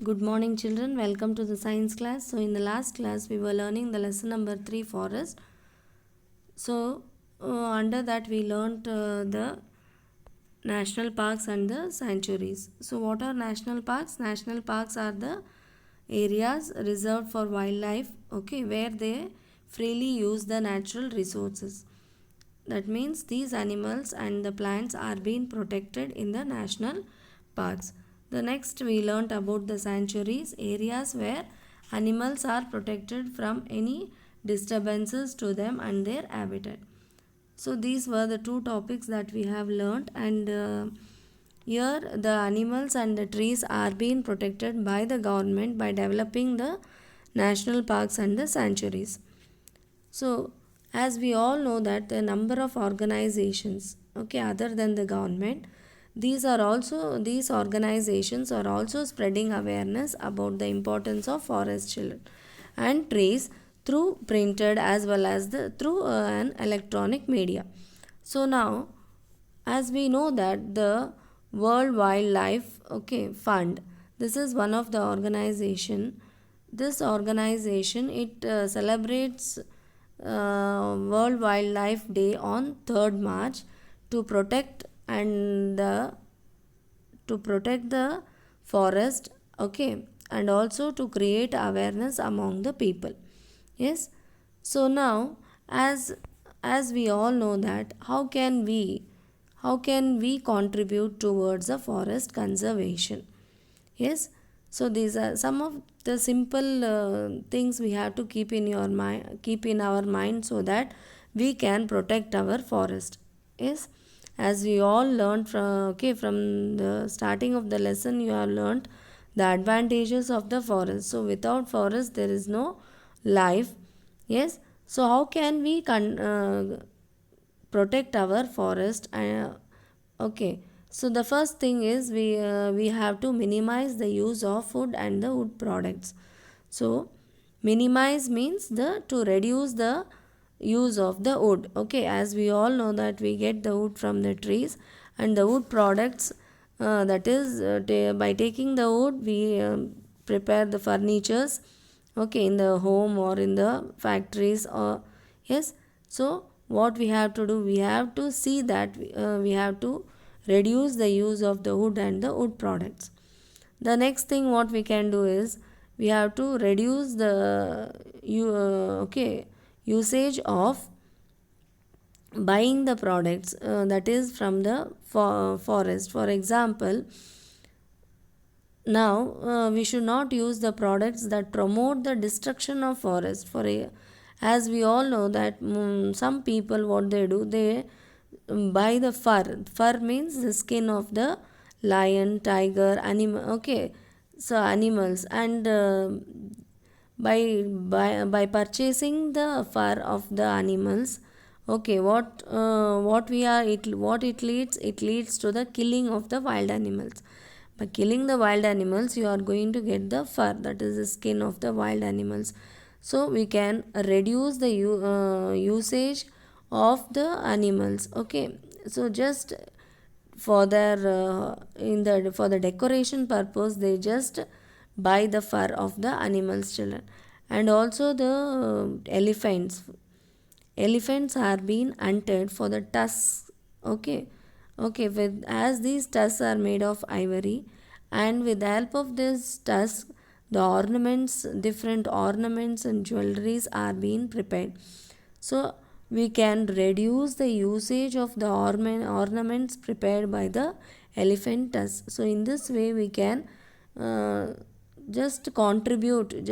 Good morning, children. Welcome to the science class. So, in the last class, we were learning the lesson number 3 forest. So, under that, we learnt the national parks and the sanctuaries. So, what are national parks? National parks are the areas reserved for wildlife, okay, where they freely use the natural resources. That means these animals and the plants are being protected in the national parks. The next we learnt about the sanctuaries, areas where animals are protected from any disturbances to them and their habitat. So these were the two topics that we have learnt, and here the animals and the trees are being protected by the government by developing the national parks and the sanctuaries. So, as we all know that the number of organizations, okay, other than the government, these organizations are also spreading awareness about the importance of forest children and trees through printed as well as the through an electronic media. So now, as we know that the World Wildlife Fund, this is one of the organization. This organization it celebrates World Wildlife Day on 3rd March to protect the forest, okay, and also to create awareness among the people. Yes. So now, as we all know that how can we contribute towards the forest conservation? Yes. So these are some of the simple things we have to keep in our mind so that we can protect our forest. Yes. As we all learned from the starting of the lesson, you have learned the advantages of the forest. So without forest there is no life. Yes. So how can we protect our forest? Okay. So the first thing is we have to minimize the use of wood and the wood products. So minimize means the to reduce the use of the wood. Okay, as we all know that we get the wood from the trees, and the wood products, that is by taking the wood we prepare the furnitures, okay, in the home or in the factories or yes. So what we have to do, we have to see that we have to reduce the use of the wood and the wood products. The next thing what we can do is we have to reduce the usage of buying the products that is from the forest. For example, now we should not use the products that promote the destruction of forest. As we all know that some people what they do, they buy the fur. Fur means the skin of the lion, tiger, animal. Okay, so animals, and by purchasing the fur of the animals, okay, what it leads, it leads to the killing of the wild animals. By killing the wild animals, you are going to get the fur, that is the skin of the wild animals. So we can reduce the usage of the animals. Okay, so just for their in the for the decoration purpose, they just buy the fur of the animals, children. And also the elephants are being hunted for the tusks. Okay, okay, with as these tusks are made of ivory, and with the help of this tusk, the ornaments, different ornaments and jewelries are being prepared. So we can reduce the usage of the ornaments prepared by the elephant tusk. So in this way we can uh, just contribute in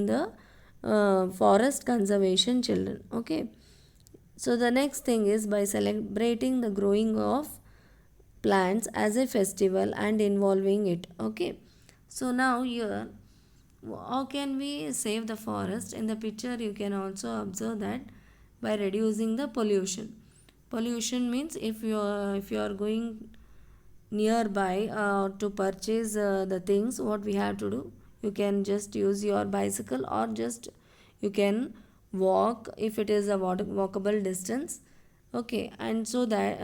the forest conservation, children. Okay. So the next thing is by celebrating the growing of plants as a festival and involving it. Okay. So now here, how can we save the forest? In the picture you can also observe that by reducing the pollution. Pollution means if you are going nearby to purchase the things, what we have to do, you can just use your bicycle, or just you can walk if it is a walkable distance. Okay, and so that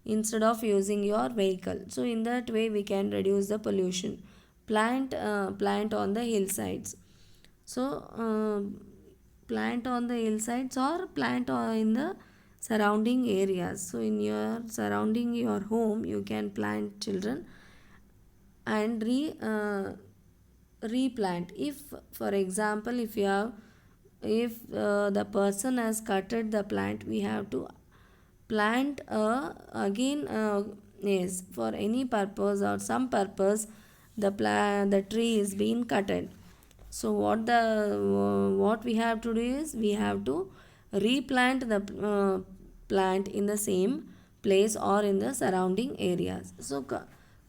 instead of using your vehicle, so in that way we can reduce the pollution. plant on the hillsides. So plant on the hillsides or plant in the surrounding areas. So in your surrounding your home you can plant children and replant. If for example if the person has cutted the plant, we have to plant again, yes, for any purpose or some purpose the tree is being cutted. So what we have to do is we have to replant the plant in the same place or in the surrounding areas. So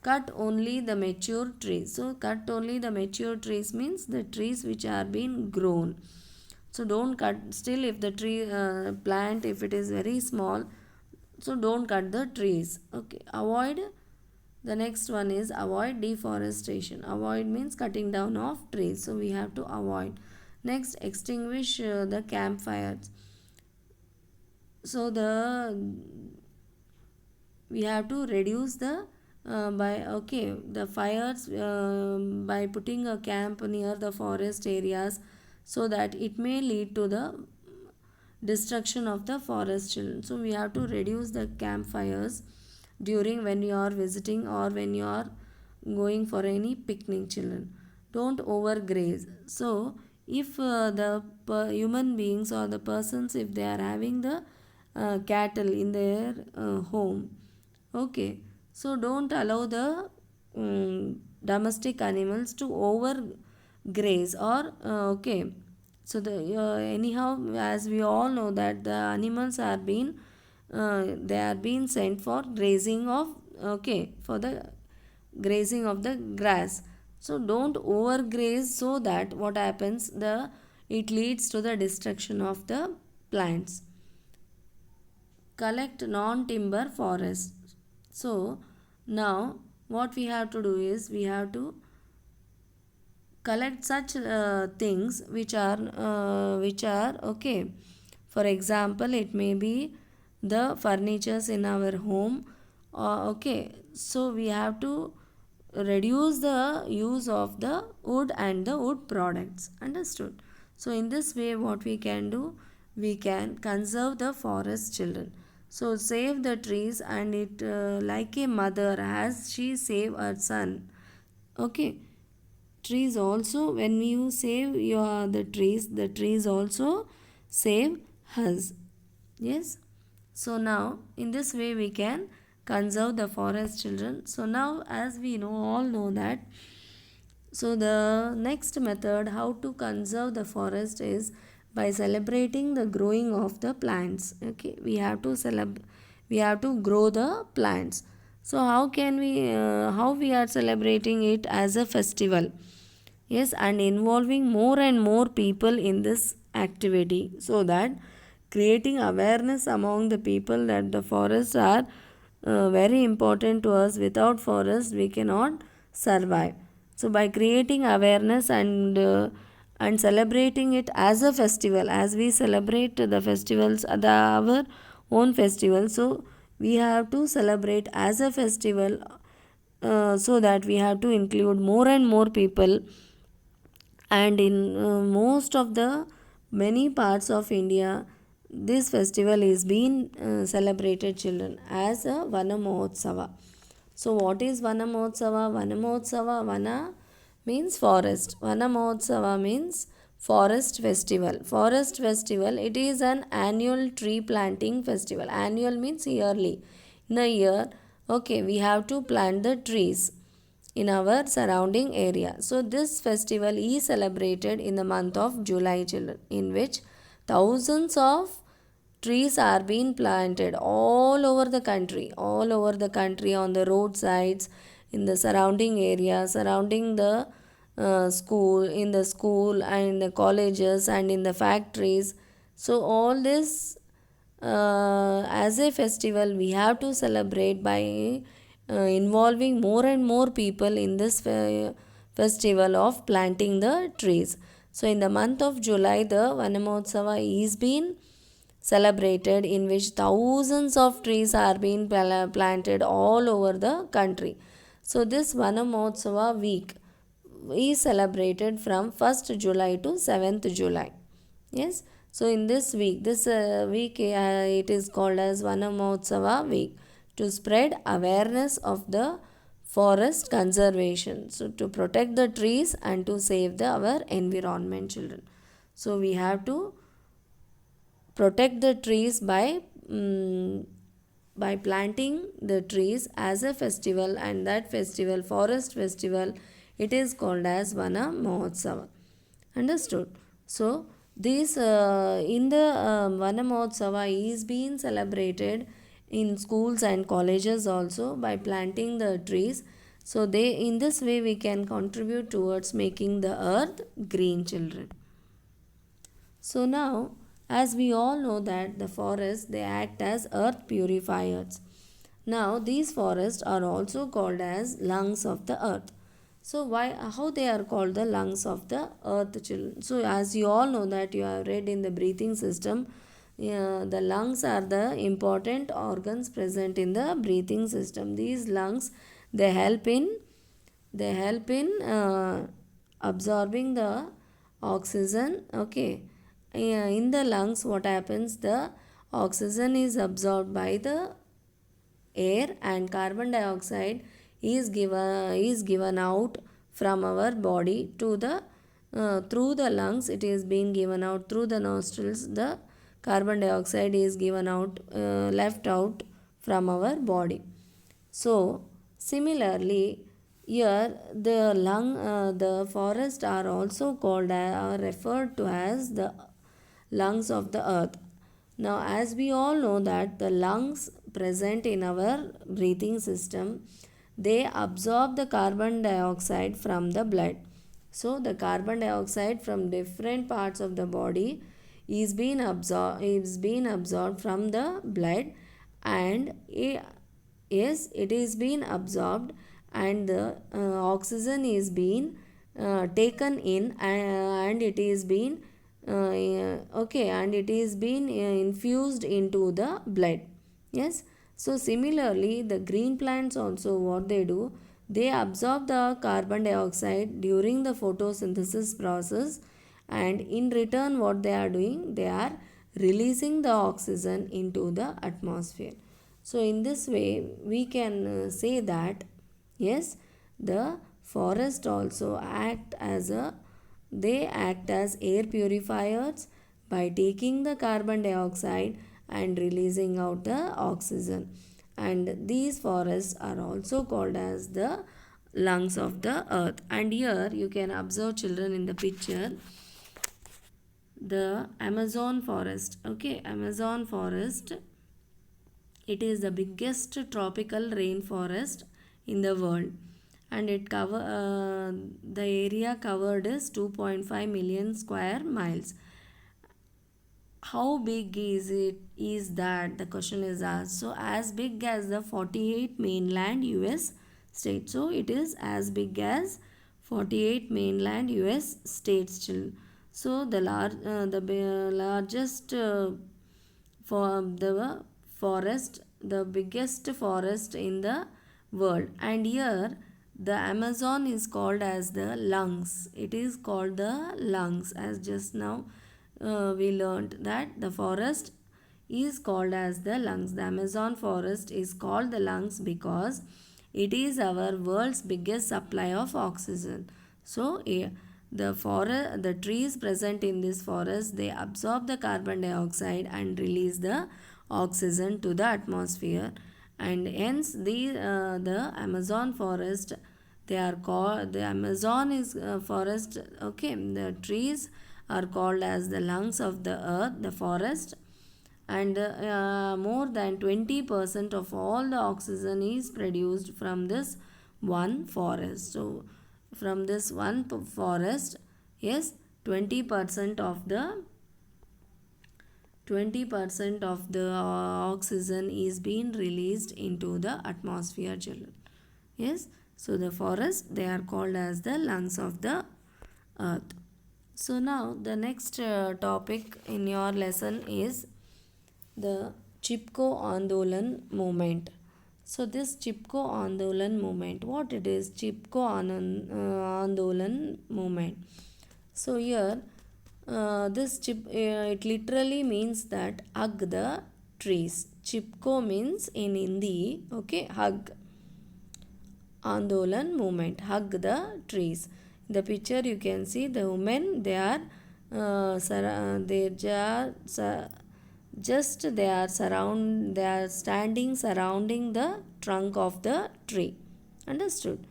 cut only the mature trees. So cut only the mature trees means the trees which are being grown. So don't cut still if the tree plant if it is very small, so don't cut the trees. Okay, avoid. The next one is avoid deforestation. Avoid means cutting down of trees, so we have to avoid. Next, extinguish the campfires. So we have to reduce the fires by putting a camp near the forest areas, so that it may lead to the destruction of the forest children. So we have to reduce the campfires during when you are visiting or when you are going for any picnic children. Don't overgraze. So if human beings or the persons, if they are having the cattle in their home, okay, so don't allow the domestic animals to overgraze or okay. So the anyhow, as we all know that the animals are being they are being sent for grazing of, okay, for the grazing of the grass. So don't overgraze, so that what happens, it leads to the destruction of the plants. Collect non-timber forests. So now what we have to do is we have to collect such things which are okay. For example, it may be the furnitures in our home, okay. So we have to reduce the use of the wood and the wood products, understood? So in this way what we can do, we can conserve the forest children. So save the trees, and it like a mother as she save her son, okay. Trees also, when you save the trees also save us, yes. So now in this way we can conserve the forest children. So now as we all know that, so the next method how to conserve the forest is by celebrating the growing of the plants, okay. We have to grow the plants. So how we are celebrating it as a festival, yes, and involving more and more people in this activity, so that creating awareness among the people that the forests are very important to us. Without forest we cannot survive. So by creating awareness and celebrating it as a festival, as we celebrate the festivals, our own festival, so we have to celebrate as a festival, so that we have to include more and more people. And in most of the many parts of India, this festival is being celebrated children as a Vana Mahotsava. So what is Vana Mahotsava? Vana Mahotsava, Vana means forest. Vana Mahotsava means forest festival. Forest festival, it is an annual tree planting festival. Annual means yearly. In a year, okay, we have to plant the trees in our surrounding area. So this festival is celebrated in the month of July children, in which thousands of trees are being planted all over the country, on the roadsides, in the surrounding area, surrounding the school and in the colleges and in the factories. So all this as a festival we have to celebrate by involving more and more people in this festival of planting the trees. So in the month of July, the Vanamotsav is being celebrated, in which thousands of trees are being planted all over the country. So this Vanamotsav week, is celebrated from 1st July to 7th July. Yes, so in this week, it is called as Vana Mahotsava week to spread awareness of the forest conservation. So to protect the trees and to save our environment, children. So we have to protect the trees by planting the trees as a festival, and that festival, forest festival, it is called as Vana Mahotsava. Understood? So this in the Vana Mahotsava is being celebrated in schools and colleges also by planting the trees. So they, in this way we can contribute towards making the earth green, children. So now, as we all know that the forests, they act as earth purifiers. Now these forests are also called as lungs of the earth. So how they are called the lungs of the earth, children? So as you all know that you have read in the breathing system, the lungs are the important organs present in the breathing system. These lungs, they help in absorbing the oxygen. Okay, in the lungs, what happens, the oxygen is absorbed by the air and carbon dioxide is given out from our body to the through the lungs. It is being given out through the nostrils. The carbon dioxide is given out, left out from our body. So similarly, here the forest are also called are referred to as the lungs of the earth. Now, as we all know that the lungs present in our breathing system, they absorb the carbon dioxide from the blood. So the carbon dioxide from different parts of the body is being absorbed from the blood, and yes, it is being absorbed, and the oxygen is being taken in, and it is being okay, and it is being infused into the blood. Yes, so similarly the green plants also, what they do, they absorb the carbon dioxide during the photosynthesis process, and in return what they are doing, they are releasing the oxygen into the atmosphere. So in this way we can say that yes, the forest also act as air purifiers by taking the carbon dioxide and releasing out the oxygen. And these forests are also called as the lungs of the earth. And here you can observe, children, in the picture, the Amazon forest. Okay, Amazon forest, it is the biggest tropical rainforest in the world, and the area covered is 2.5 million square miles. How big is that, the question is asked. So as big as the 48 mainland US states. So it is as big as 48 mainland US states, children. So the largest for the forest, the biggest forest in the world. And here the Amazon is called as the lungs. It is called the lungs, as just now we learned that the forest is called as the lungs. The Amazon forest is called the lungs because it is our world's biggest supply of oxygen. So the trees present in this forest, they absorb the carbon dioxide and release the oxygen to the atmosphere, and hence the Amazon forest, they are called, the Amazon is forest. Okay, the trees are called as the lungs of the earth, the forest, and more than 20% of all the oxygen is produced from this one forest. So from this one forest, yes, 20% of the oxygen is being released into the atmosphere, children. Yes, so the forest, they are called as the lungs of the earth. So now the next topic in your lesson is the Chipko Andolan movement. So this Chipko Andolan movement, what it is? Chipko Andolan movement. So here it literally means that hug the trees. Chipko means in Hindi, okay, hug. Andolan movement, hug the trees. In the picture you can see the women, they are they are standing surrounding the trunk of the tree. Understood?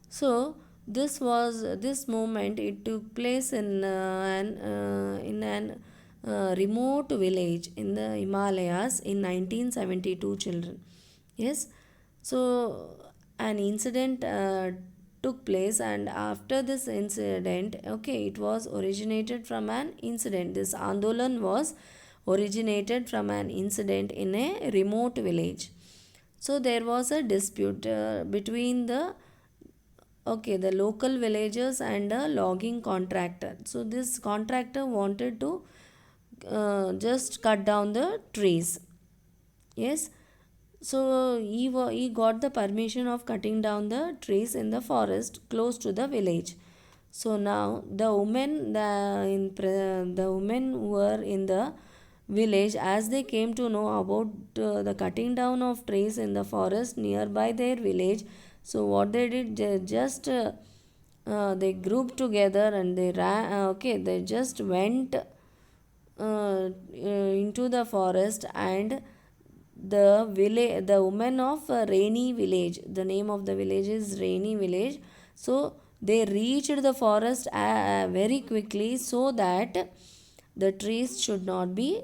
So this movement, it took place in an remote village in the Himalayas in 1972, children. Yes. So an incident took place, and after this incident, okay, it was originated from an incident. This Andolan was originated from an incident in a remote village. So there was a dispute between the local villagers and a logging contractor. So this contractor wanted to just cut down the trees. Yes. So he got the permission of cutting down the trees in the forest close to the village. So now the women who were in the village, as they came to know about the cutting down of trees in the forest nearby their village, so what they did, they grouped together and they ran. They just went into the forest, and the women of Rainy village, the name of the village is Rainy village. So they reached the forest very quickly, so that the trees should not be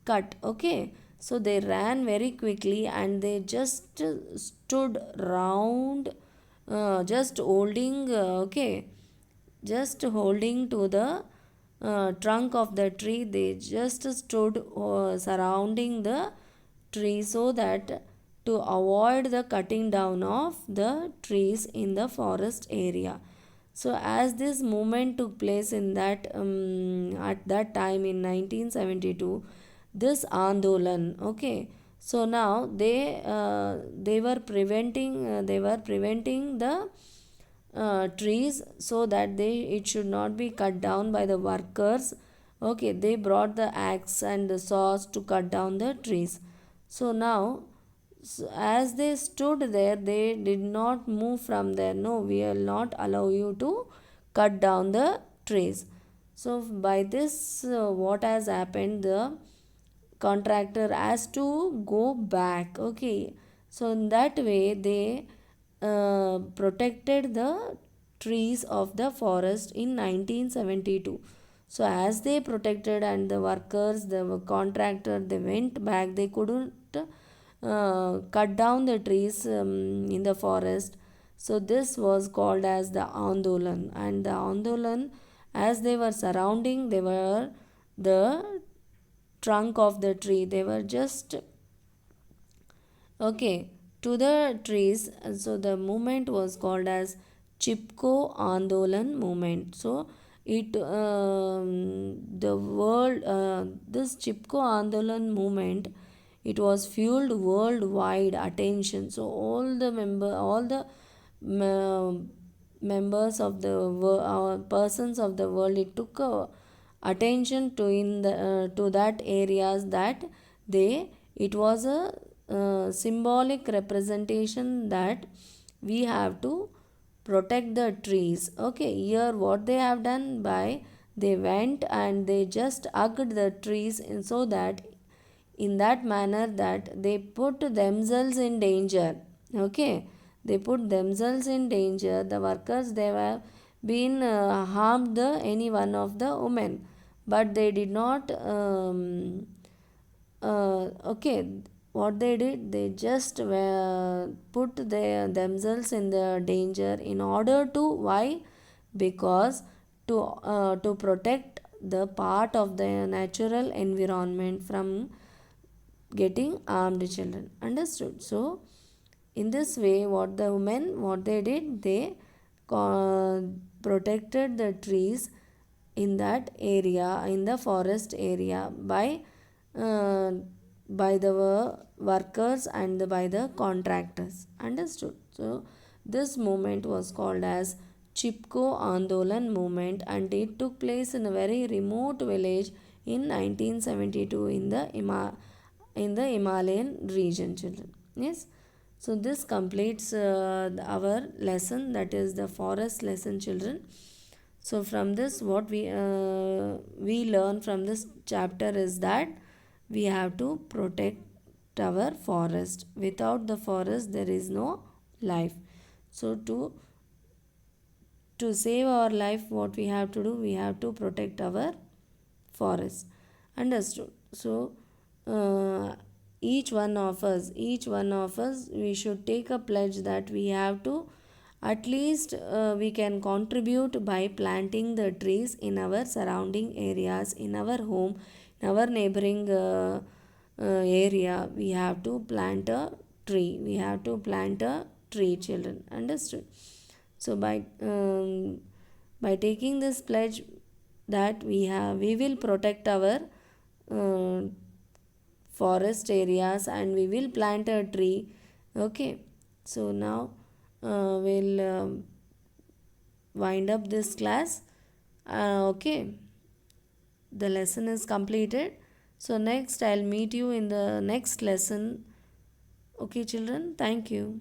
cut. Okay, so they ran very quickly, and they just stood round, just holding just holding to the trunk of the tree. They just stood surrounding the tree, so that to avoid the cutting down of the trees in the forest area. So as this movement took place in that at that time in 1972, this Andolan, okay, so now they were preventing the trees, so that it should not be cut down by the workers. Okay, they brought the axe and the saws to cut down the trees. So now, as they stood there, they did not move from there. No, we will not allow you to cut down the trees. So by this, what has happened, the contractor has to go back. Okay, so in that way they protected the trees of the forest in 1972. So as they protected, and the workers, the contractor, they went back, they couldn't cut down the trees in the forest. So this was called as the Andolan. And the Andolan, as they were surrounding, they were the trunk of the tree. They were just to the trees. So the movement was called as Chipko Andolan movement. So it the world this Chipko Andolan movement, it was fueled worldwide attention. So all the members of the persons of the world, it took attention to that areas, that it was a symbolic representation that we have to protect the trees. Okay, here what they have done, by they went and they just hugged the trees, and so that in that manner that they put themselves in danger. Okay, they put themselves in danger. The workers, they have been harmed any one of the women, but they did not what they did, they just put themselves in the danger, in order to, why? Because to protect the part of the natural environment from getting armed, children. Understood? So in this way, what they did, they protected the trees in that area, in the forest area, uh, by the workers and by the contractors. Understood? So this movement was called as Chipko Andolan movement, and it took place in a very remote village in 1972 in the Himalayan region, children. Yes. So this completes our lesson, that is the forest lesson, children. So from this, what we learn from this chapter is that we have to protect our forest. Without the forest, there is no life. So to save our life, what we have to do, we have to protect our forest. Understood? So uh, each one of us we should take a pledge that we have to at least we can contribute by planting the trees in our surrounding areas, in our home, in our neighboring area. We have to plant a tree. We have to plant a tree, children. Understood? So by taking this pledge that we will protect our uh, forest areas, and we will plant a tree. Okay. So now we'll wind up this class. Okay, the lesson is completed. So next I'll meet you in the next lesson. Okay, children, thank you.